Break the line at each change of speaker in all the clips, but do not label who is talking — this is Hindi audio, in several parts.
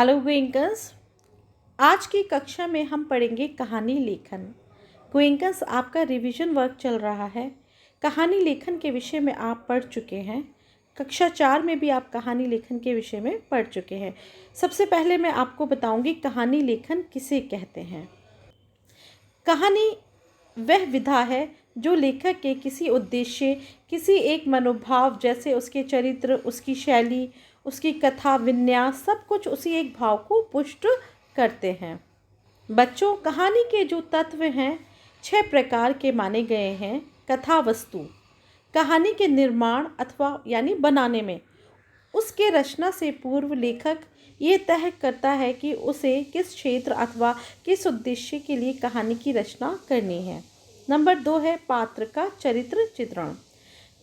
हेलो गोइंकर्स, आज की कक्षा में हम पढ़ेंगे कहानी लेखन। गोइंकर्स, आपका रिवीजन वर्क चल रहा है। कहानी लेखन के विषय में आप पढ़ चुके हैं। कक्षा 4 में भी आप कहानी लेखन के विषय में पढ़ चुके हैं। सबसे पहले मैं आपको बताऊंगी कहानी लेखन किसे कहते हैं। कहानी वह विधा है जो लेखक के किसी उद्देश्य, किसी एक मनोभाव जैसे उसके चरित्र, उसकी शैली, उसकी कथा विन्यास, सब कुछ उसी एक भाव को पुष्ट करते हैं। बच्चों, कहानी के जो तत्व हैं 6 प्रकार के माने गए हैं। कथा वस्तु, कहानी के निर्माण अथवा यानी बनाने में उसके रचना से पूर्व लेखक ये तय करता है कि उसे किस क्षेत्र अथवा किस उद्देश्य के लिए कहानी की रचना करनी है। नंबर 2 है पात्र का चरित्र चित्रण।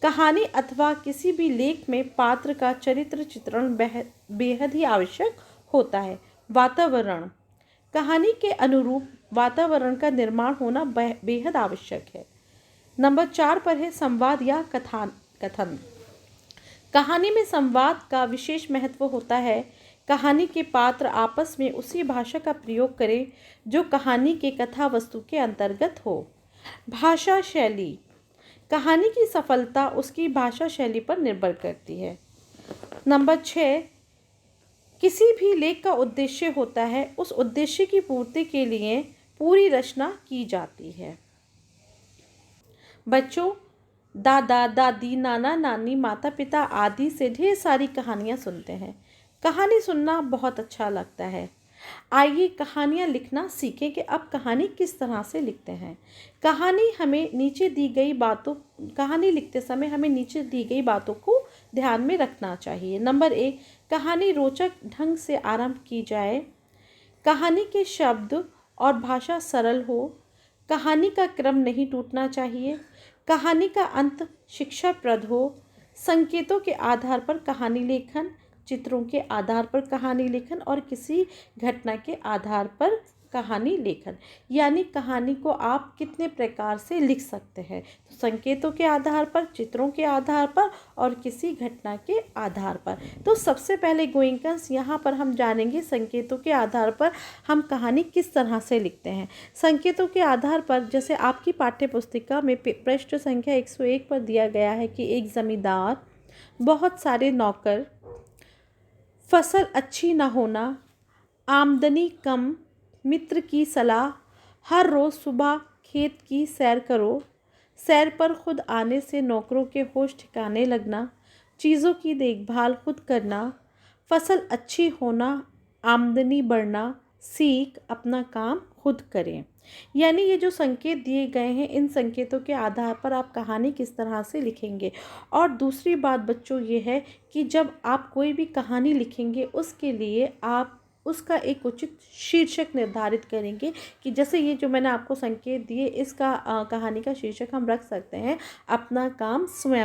कहानी अथवा किसी भी लेख में पात्र का चरित्र चित्रण बेहद ही आवश्यक होता है। वातावरण, कहानी के अनुरूप वातावरण का निर्माण होना बेहद आवश्यक है। नंबर 4 पर है संवाद या कथन। कहानी में संवाद का विशेष महत्व होता है। कहानी के पात्र आपस में उसी भाषा का प्रयोग करें जो कहानी के कथा वस्तु के अंतर्गत हो। भाषा शैली, कहानी की सफलता उसकी भाषा शैली पर निर्भर करती है। नंबर 6, किसी भी लेख का उद्देश्य होता है, उस उद्देश्य की पूर्ति के लिए पूरी रचना की जाती है। बच्चों, दादा दादी, नाना नानी, माता पिता आदि से ढेर सारी कहानियाँ सुनते हैं। कहानी सुनना बहुत अच्छा लगता है। आइए कहानियाँ लिखना सीखें कि अब कहानी किस तरह से लिखते हैं। कहानी लिखते समय हमें नीचे दी गई बातों को ध्यान में रखना चाहिए। नंबर 1, कहानी रोचक ढंग से आरंभ की जाए। कहानी के शब्द और भाषा सरल हो। कहानी का क्रम नहीं टूटना चाहिए। कहानी का अंत शिक्षाप्रद हो। संकेतों के आधार पर कहानी लेखन, चित्रों के आधार पर कहानी लेखन और किसी घटना के आधार पर कहानी लेखन। यानी कहानी को आप कितने प्रकार से लिख सकते हैं, तो संकेतों के आधार पर, चित्रों के आधार पर और किसी घटना के आधार पर। तो सबसे पहले गोइंकर्स, यहाँ पर हम जानेंगे संकेतों के आधार पर हम कहानी किस तरह से लिखते हैं। संकेतों के आधार पर जैसे आपकी पाठ्य पुस्तिका में पृष्ठ संख्या 101 पर दिया गया है कि एक जमींदार, बहुत सारे नौकर, फसल अच्छी न होना, आमदनी कम, मित्र की सलाह, हर रोज़ सुबह खेत की सैर करो, सैर पर खुद आने से नौकरों के होश ठिकाने लगना, चीज़ों की देखभाल खुद करना, फसल अच्छी होना, आमदनी बढ़ना, सीख अपना काम खुद करें। यानी ये जो संकेत दिए गए हैं, इन संकेतों के आधार पर आप कहानी किस तरह से लिखेंगे। और दूसरी बात बच्चों ये है कि जब आप कोई भी कहानी लिखेंगे उसके लिए आप उसका एक उचित शीर्षक निर्धारित करेंगे कि जैसे ये जो मैंने आपको संकेत दिए, इसका कहानी का शीर्षक हम रख सकते हैं अपना काम स्वयं